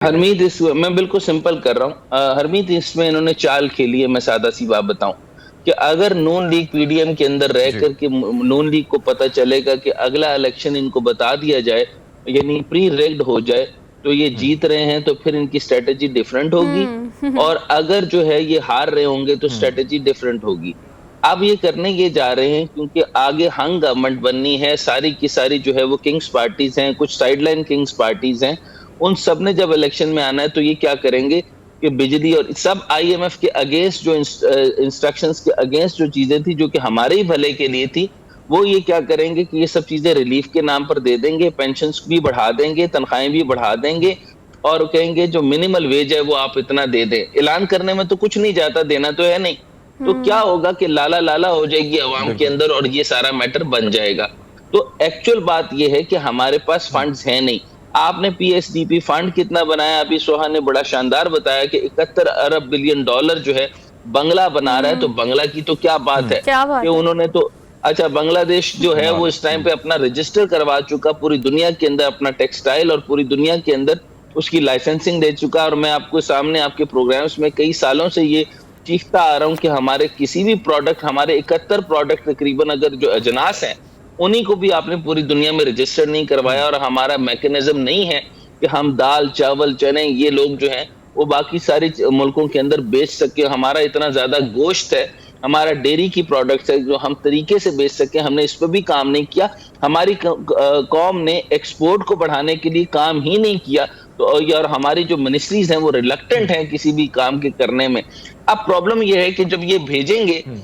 हरमीत मैं बिल्कुल सिंपल कर रहा हूँ। हरमीत इसमें इन्होंने चाल खेली है। मैं सादा सी बात बताऊं कि अगर नून लीग पीडीएम के अंदर रह जी। करके नून लीग को पता चलेगा कि अगला इलेक्शन इनको बता दिया जाए, यानी प्री रेग्ड हो जाए, तो ये हुँ, जीत रहे हैं तो फिर इनकी स्ट्रेटेजी डिफरेंट होगी। हुँ। और अगर जो है ये हार रहे होंगे तो हुँ, स्ट्रेटेजी डिफरेंट होगी। अब ये करने ये जा रहे हैं क्योंकि आगे हंग गवर्नमेंट बननी है। सारी की सारी जो है वो किंग्स पार्टीज हैं, कुछ साइडलाइन किंग्स पार्टीज हैं। उन सब ने जब इलेक्शन में आना है तो ये क्या करेंगे कि बिजली और सब आईएमएफ के अगेंस्ट जो इंस्ट्रक्शंस के अगेंस्ट जो चीजें थी जो कि हमारे ही भले के लिए थी, वो ये क्या करेंगे कि ये सब चीजें रिलीफ के नाम पर दे देंगे, पेंशन्स भी बढ़ा देंगे, तनख्वाहें भी बढ़ा देंगे और कहेंगे जो मिनिमल वेज है वो आप इतना दे दें। ऐलान करने में तो कुछ नहीं जाता, देना तो है नहीं। तो क्या होगा कि लाला लाला हो जाएगी अवाम के बिल्कुल। अंदर और ये सारा मैटर बन जाएगा। तो एक्चुअल बात ये है कि हमारे पास हुँ, फंड्स हैं नहीं। आपने पीएसडीपी फंड कितना बनाया, अभी सोहा ने बड़ा शानदार बताया कि 71 अरब बिलियन डॉलर जो है बंगला बना रहा है। तो हुँ, बंगला की तो क्या बात हुँ, है क्या कि बात है! उन्होंने तो अच्छा बांग्लादेश जो है कमाल वो है। इस टाइम हुँ, पे अपना रजिस्टर करवा चुका पूरी दुनिया के अंदर, अपना टेक्सटाइल और पूरी दुनिया के अंदर उसकी लाइसेंसिंग दे चुका। और मैं आपको सामने आपके प्रोग्राम्स में कई सालों से ये चीखता आ रहा हूं कि हमारे किसी भी प्रोडक्ट, हमारे 71 प्रोडक्ट तकरीबन अगर जो अजनास हैं, उन्हीं को भी आपने पूरी दुनिया में रजिस्टर नहीं करवाया। हुँ, और हमारा मैकेनिज्म नहीं है कि हम दाल चावल चने ये लोग जो हैं वो बाकी सारी मुल्कों के अंदर बेच सके। हमारा इतना ज्यादा गोश्त है, हमारा डेयरी की प्रोडक्ट्स है जो हम तरीके से बेच सके, हमने इस पर भी काम नहीं किया। हमारी कौम ने एक्सपोर्ट को बढ़ाने के लिए काम ही नहीं किया। तो और हमारी जो मिनिस्ट्रीज हैं वो रिलक्टेंट हुँ, हैं किसी भी काम के करने में। अब प्रॉब्लम ये है कि जब ये भेजेंगे हुँ।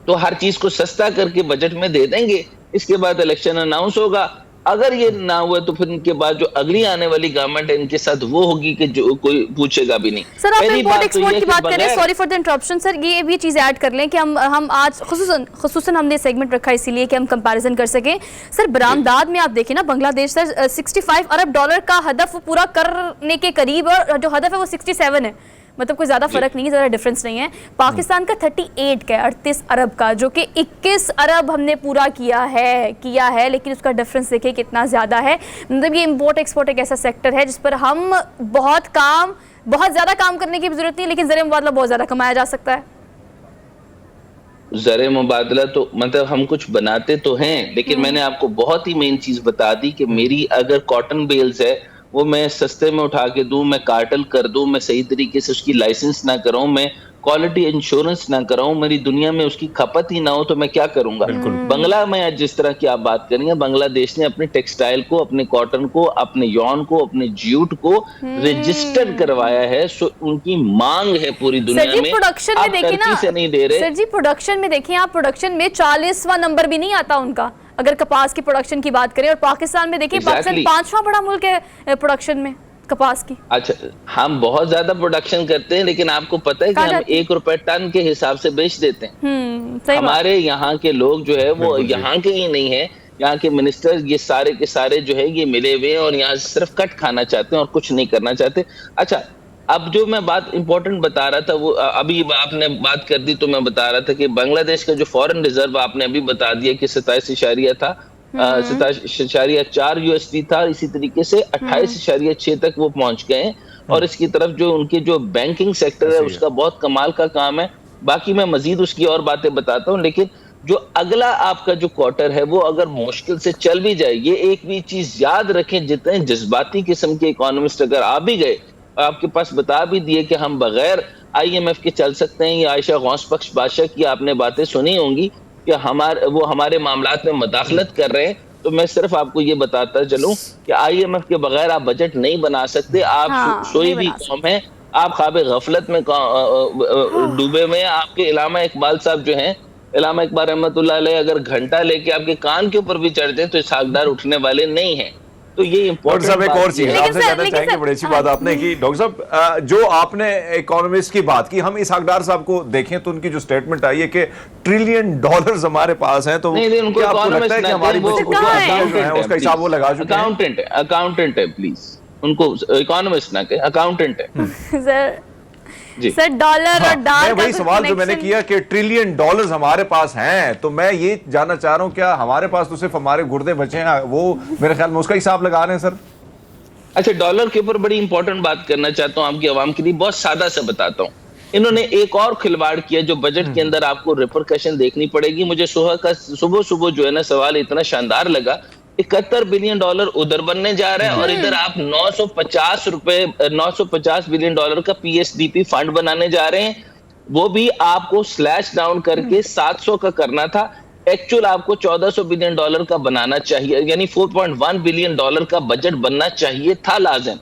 तो हर चीज को सस्ता करके बजट में दे देंगे। इसके बाद इलेक्शन अनाउंस होगा। अगर ये ना हुआ तो फिर इनके बाद जो अगली आने वाली गवर्नमेंट है इनके साथ वो होगी कि जो कोई पूछेगा भी नहीं। सर आप पहली इंपोर्ट बात तो एक्सपोर्ट ये है की कि बात करें, बगैर sorry for the interruption sir, ये भी चीज़ ऐड कर लें कि हम आज खुसूसन हमने सेगमेंट रखा इसीलिए कि हम कंपैरिजन कर सकें। सर बरामदाद में आप देखें ना, बांग्लादेश सर 65 अरब डॉलर का हदफ पूरा करने के करीब और जो हदफ है वो 67 है। मतलब कोई ज़्यादा फर्क नहीं है, ज़्यादा डिफरेंस नहीं है। पाकिस्तान का 38 का 38 अरब का, जो कि 21 अरब हमने पूरा किया है, लेकिन उसका डिफरेंस देखिए कितना ज़्यादा है। मतलब ये इंपोर्ट एक्सपोर्ट एक ऐसा सेक्टर है जिस पर हम बहुत ज़्यादा काम करने की जरूरत नहीं है, लेकिन ज़रिए मुबादला बहुत ज़्यादा कमाया जा सकता है। ज़र मुबादला तो मतलब हम कुछ बनाते तो हैं, लेकिन मैंने आपको बहुत ही मेन चीज़ बता दी कि हुँ, मेरी अगर कॉटन बेल्स है, वो मैं सस्ते में उठा के दूँ, मैं कार्टेल कर दूँ, मैं सही तरीके से उसकी लाइसेंस ना कराऊँ, मैं क्वालिटी इंश्योरेंस ना कराऊँ, मेरी दुनिया में उसकी खपत ही ना हो, तो मैं क्या करूँगा? बिल्कुल। बंगला में आज जिस तरह की आप बात कर रही हैं, बांग्लादेश ने अपने टेक्सटाइल को, अपने कॉटन को, अपने यॉन को, अपने जूट को रजिस्टर्ड करवाया है। सो उनकी माँग है पूरी सर दुनिया जी में। प्रोडक्शन में आप देखिए टर्की ना, से नहीं दे रहे। सर जी प्रोडक्शन में देखिए आप, प्रोडक्शन में 40वां नंबर भी नहीं आता उनका, अगर कपास की प्रोडक्शन की बात करें। और पाकिस्तान में देखिए, पाकिस्तान एग्जैक्टली। 5वां बड़ा मुल्क है प्रोडक्शन में कपास की। अच्छा, हम बहुत ज्यादा प्रोडक्शन करते हैं, लेकिन आपको पता है कि कहा हम जाती है। 1 रुपए टन के हिसाब से बेच देते हैं। सही बात। हमारे यहाँ के लोग जो है वो बिल्कुल जी। यहाँ के ही नहीं है, यहाँ के मिनिस्टर ये सारे के सारे जो है ये मिले हुए हैं और यहाँ सिर्फ कट खाना चाहते हैं और कुछ नहीं करना चाहते। अच्छा, अब जो मैं बात इंपॉर्टेंट बता रहा था वो अभी आपने बात कर दी, तो मैं बता रहा था कि बांग्लादेश का जो फॉरेन रिजर्व आपने अभी बता दिया कि 27 था, 27.4 यूएसडी था। इसी तरीके से 28.6 तक वो पहुंच गए हैं। हुँ, और इसकी तरफ जो उनके जो बैंकिंग सेक्टर है सही है। उसका बहुत कमाल का काम है। बाकी मैं मजीद उसकी और बातें बताता हूँ, लेकिन जो अगला आपका जो क्वार्टर है वो अगर मुश्किल से चल भी जाए, ये एक भी चीज याद रखें, जितने जज्बाती किस्म के इकोनॉमिस्ट अगर आ भी गए और आपके पास बता भी दिए कि हम बगैर आईएमएफ के चल सकते हैं, या आयशा गौस बख्श बादशाह की आपने बातें सुनी होंगी कि हमारे मामलात में हुँ, मदाखलत कर रहे हैं, तो मैं सिर्फ आपको ये बताता चलूं कि आईएमएफ के बगैर आप बजट नहीं बना सकते। आप हाँ, सोई नहीं हुई बना कौम सकते। है, आप ख्वाब गफलत में डूबे हुए हैं। आपके इलामा इकबाल साहब जो हैं, इलामा इकबाल रहमतुल्लाह अलैह, अगर घंटा लेके आपके कान के ऊपर भी चढ़ जाए तो इसहाकदार उठने वाले नहीं हैं। तो ये डॉक्टर इंपॉर्टेंट साहब एक बात और ये चीज है। आपसे जानना चाहेंगे, बड़ी अच्छी बात आपने की डॉक्टर साहब। जो आपने इकोनॉमिस्ट की बात की, हम इसहाकदार साहब को देखें तो उनकी जो स्टेटमेंट आई है कि ट्रिलियन डॉलर्स हमारे पास हैं, तो नहीं नहीं, उनको क्या आपको लगता इकोनॉमिस्ट है कि ना हमारी कहें, वो बची कहाँ खुची है? चीजें जो हैं उसका हिसाब वो लगा चुके हैं? अकाउंटेंट है प्लीज, उनको इकोनॉमिस्ट ना कहें, अकाउंटेंट है सर जी। सर डॉलर हाँ, और डाल मैं का वही कुछ सवाल जो मैंने connection- किया कि ट्रिलियन डॉलर्स हमारे पास हैं, तो मैं ये जानना चाह रहा हूं क्या हमारे पास तो सिर्फ हमारे गुर्दे बचे हैं, वो मेरे ख्याल में उसका हिसाब लगा रहे हैं सर? अच्छा, डॉलर के ऊपर बड़ी इंपॉर्टेंट बात करना चाहता हूं आपकी आवाम के लिए, बहुत सादा सा बताता हूं। इन्होंने एक और खिलवाड़ किया जो बजट के अंदर आपको रिपरकशन देखनी पड़ेगी। मुझे सुबह जो है ना सवाल इतना शानदार लगा, 71 बिलियन डॉलर उधर बनने जा रहा है और इधर आप 950 बिलियन डॉलर का पीएसडीपी फंड बनाने जा रहे हैं। वो भी आपको स्लैश डाउन करके 700 का करना था। एक्चुअल आपको 1400 बिलियन डॉलर का बनाना चाहिए, यानी 4.1 बिलियन डॉलर का बजट बनना चाहिए था लाजिम,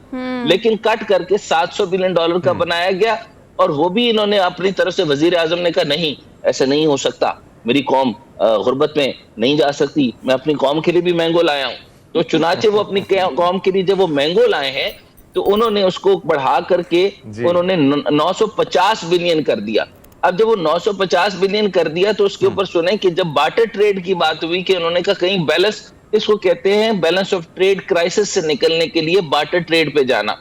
लेकिन कट करके 700 बिलियन डॉलर का बनाया गया। और वो भी इन्होंने अपनी तरफ से, वजीर आजम ने कहा नहीं ऐसा नहीं हो सकता, मेरी कौम गुर्बत में नहीं जा सकती, मैं अपनी कौम के लिए भी मैंगो लाया हूं। तो चुनाचे वो अपनी कौम के लिए जब वो मैंगो लाए हैं तो उन्होंने उसको बढ़ा करके उन्होंने 950 बिलियन कर दिया। अब जब वो 950 बिलियन कर दिया तो उसके ऊपर सुने कि जब बार्टर ट्रेड की बात हुई कि उन्होंने कहा कहीं बैलेंस, इसको कहते हैं बैलेंस ऑफ ट्रेड क्राइसिस से निकलने के लिए बार्टर ट्रेड पे जाना।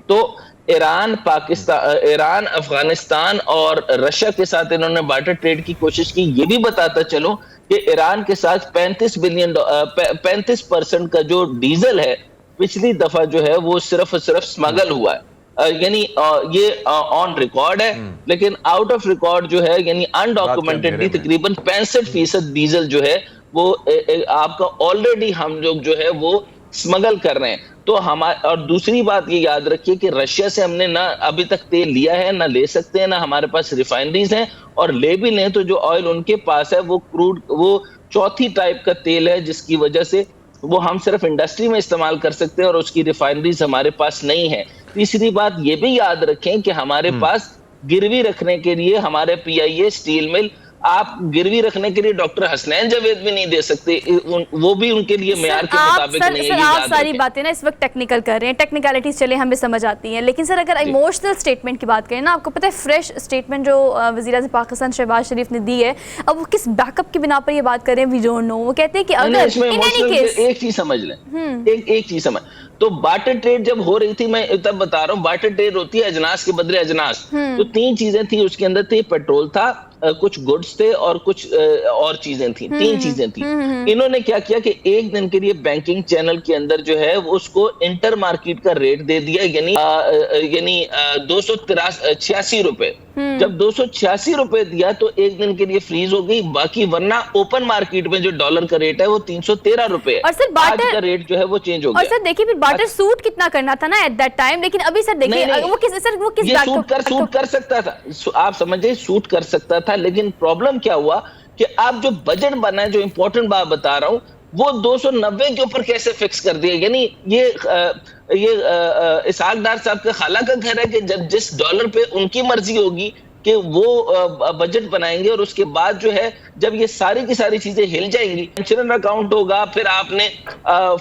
तो ईरान, पाकिस्तान, ईरान, अफगानिस्तान और रशिया के साथ इन्होंने बार्टर ट्रेड की कोशिश की। ये भी बताता चलो कि ईरान के साथ 35% का जो डीजल है पिछली दफा जो है वो सिर्फ स्मगल हुआ है, यानी ये ऑन रिकॉर्ड है, लेकिन आउट ऑफ रिकॉर्ड जो है यानी अनडॉक्यूमेंटेडली तकरीबन 65% डीजल जो है वो आपका ऑलरेडी हम लोग जो है वो स्मगल कर रहे हैं। तो हमारे, और दूसरी बात ये याद रखिए कि रशिया से हमने ना अभी तक तेल लिया है, ना ले सकते हैं, ना हमारे पास रिफाइनरीज हैं, और ले भी लें तो जो ऑयल उनके पास है वो क्रूड, वो चौथी टाइप का तेल है जिसकी वजह से वो हम सिर्फ इंडस्ट्री में इस्तेमाल कर सकते हैं और उसकी रिफाइनरीज हमारे पास नहीं है। तीसरी बात ये भी याद रखें कि हमारे पास गिरवी रखने के लिए हमारे पीआईए स्टील मिल, आप गिरवी रखने के लिए डॉक्टर हसनैन जावेद भी नहीं दे सकते, वो भी उनके लिए मेयार के मुताबिक नहीं है। आप सारी बातें ना इस वक्त टेक्निकल कर रहे हैं, टेक्निकलिटीज चले हमें समझ आती हैं, लेकिन सर अगर इमोशनल स्टेटमेंट की बात करें ना, आपको पता है फ्रेश स्टेटमेंट जो वज़ीर-ए-आज़म पाकिस्तान शहबाज शरीफ ने दी है, अब वो किस बैकअप की बिना पर ये बात कर रहे हैं, वी डोंट नो। वो कहते हैं कि अगर एक चीज समझ लें, एक चीज समझ, तो बार्टर ट्रेड जब हो रही थी, मैं तब बता रहा हूँ, बार्टर ट्रेड होती है अजनास के बदले अजनास। तो 3 चीजें थी उसके अंदर, थी पेट्रोल था, कुछ गुड्स थे और कुछ और चीजें थी, 3 चीजें थी। इन्होंने क्या किया कि एक दिन के लिए बैंकिंग चैनल के अंदर जो है वो उसको इंटर मार्केट का रेट दे दिया, यानी 286 रुपए। जब 286 रुपए दिया तो एक दिन के लिए फ्रीज हो गई, बाकी वरना ओपन मार्केट में जो डॉलर का रेट है वो 313 रुपए है। और सर आज का रेट जो है वो चेंज हो गया। और सर देखिए फिर बार्टर सूट कितना करना था ना एट दैट टाइम, लेकिन अभी सर देखिए वो किस सूट कर सकता था, आप समझिए सूट कर सकता था, लेकिन प्रॉब्लम क्या हुआ कि आप जो बजट बना है, जो इंपॉर्टेंट बात बता रहा हूं, वो 290 के ऊपर कैसे फिक्स कर दिया। यानी ये इसहाक डार साहब के खाला का घर है कि जब जिस डॉलर पे उनकी मर्जी होगी कि वो बजट बनाएंगे, और उसके बाद जो है जब ये सारी की सारी चीजें हिल जाएंगी, पेंशन अकाउंट होगा, फिर आपने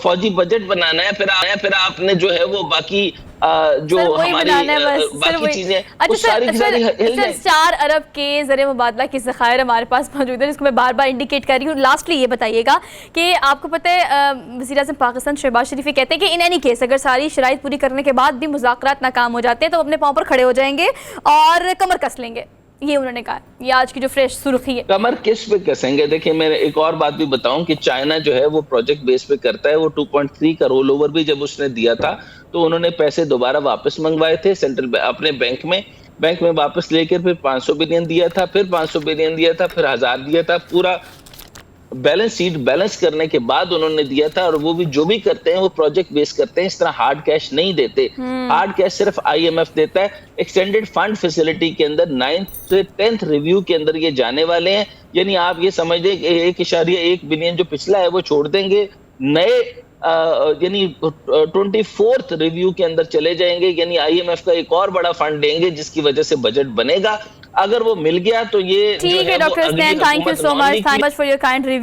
फौजी बजट बनाना है, फिर आपने जो है वो बाकी जो हमारी बाकी चीजें, अच्छा सर 4 अरब के ज़रिए मुबादला की ज़खायर हमारे पास मौजूद है, जिसको मैं बार बार इंडिकेट कर रही हूँ। लास्टली ये बताइएगा कि आपको पता है वज़ीर-ए-आज़म पाकिस्तान शहबाज शरीफ कहते हैं कि इन एनी केस अगर सारी शराइत पूरी करने के बाद भी मुज़ाकरात नाकाम हो जाते हैं तो अपने पाँव पर खड़े हो जाएंगे और कमर कस लेंगे, ये उन्होंने कहा। ये आज की जो फ्रेश सुर्खी है। कमर किस पे कसेंगे? देखिए मैं एक और बात भी बताऊं कि चाइना जो है वो प्रोजेक्ट बेस पे करता है। वो 2.3 का रोल ओवर भी जब उसने दिया था तो उन्होंने पैसे दोबारा वापस मंगवाए थे सेंट्रल अपने बैंक में वापस लेकर फिर 500 बिलियन दिया था, फिर 500 बिलियन दिया था, फिर 1000 दिया था। पूरा बैलेंस शीट बैलेंस करने के बाद उन्होंने दिया था। और वो भी जो भी करते हैं वो प्रोजेक्ट बेस करते हैं, इस तरह हार्ड कैश नहीं देते। हार्ड कैश सिर्फ आईएमएफ देता है। एक्सटेंडेड फंड फैसिलिटी के अंदर 9th से 10th रिव्यू के अंदर ये जाने वाले हैं। यानी आप ये समझ लें 1.1 बिलियन जो पिछला है वो छोड़ देंगे, नए यानी 24th रिव्यू के अंदर चले जाएंगे, यानी आईएमएफ का एक और बड़ा फंड देंगे जिसकी वजह से बजट बनेगा। अगर वो मिल गया तो ये ठीक है doctor, thank you so much for your kind review.